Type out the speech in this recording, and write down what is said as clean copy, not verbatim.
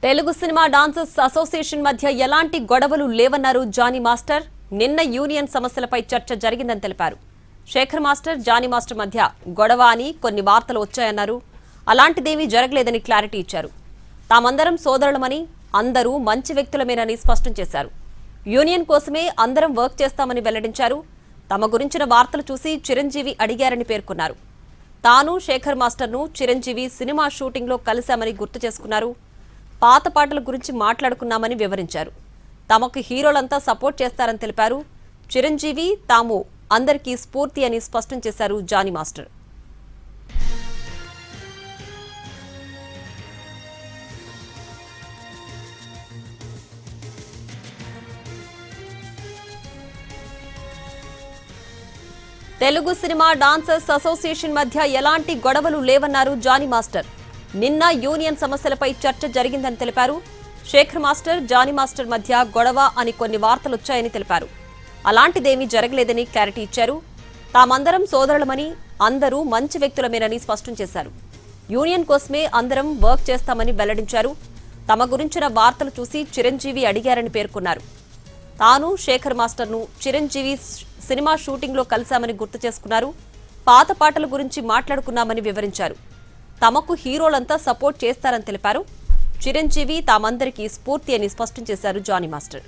Telugu cinema dancers association మధ్య ఎలాంటి గొడవలు లేవన్నారు జానీ మాస్టర్. నిన్న యూనియన్ సమస్యలపై చర్చ జరిగిందని తెలిపారు. శేఖర్ మాస్టర్, జానీ మాస్టర్ మధ్య గొడవ అని కొన్ని వార్తలు వచ్చాయన్నారు. అలాంటిదేమీ జరగలేదని క్లారిటీ ఇచ్చారు. తామందరం సోదరులమని, అందరూ మంచి వ్యక్తులమేనని స్పష్టం చేశారు. యూనియన్ కోసమే అందరం వర్క్ చేస్తామని వెల్లడించారు. తమ గురించిన వార్తలు చూసి చిరంజీవి అడిగారని పేర్కొన్నారు. తాను, శేఖర్ మాస్టర్ను చిరంజీవి సినిమా షూటింగ్లో కలిశామని గుర్తు చేసుకున్నారు. పాత పాటల గురించి మాట్లాడుకున్నామని వివరించారు. తమకు హీరోలంతా సపోర్ట్ చేస్తారని తెలిపారు. చిరంజీవి తాము అందరికీ స్ఫూర్తి అని స్పష్టం చేశారు Jani master. Telugu cinema dancers association మధ్య ఎలాంటి గొడవలు లేవన్నారు జానీ మాస్టర్. నిన్న యూనియన్ సమస్యలపై చర్చ జరిగిందని తెలిపారు. శేఖర్ మాస్టర్, జానీ మాస్టర్ మధ్య గొడవ అని కొన్ని వార్తలొచ్చాయని తెలిపారు. అలాంటిదేమీ జరగలేదని క్లారిటీ ఇచ్చారు. తామందరం సోదరులమని, అందరూ మంచి వ్యక్తులమేనని స్పష్టం చేశారు. యూనియన్ కోసమే అందరం వర్క్ చేస్తామని వెల్లడించారు. తమ గురించిన వార్తలు చూసి చిరంజీవి అడిగారని పేర్కొన్నారు. తాను, శేఖర్ మాస్టర్ను చిరంజీవి సినిమా షూటింగ్లో కలిశామని గుర్తు చేసుకున్నారు. పాత పాటల గురించి మాట్లాడుకున్నామని వివరించారు. తమకు హీరోలంతా సపోర్ట్ చేస్తారని తెలిపారు. చిరంజీవి తామందరికీ స్ఫూర్తి అని స్పష్టం చేశారు జానీ మాస్టర్.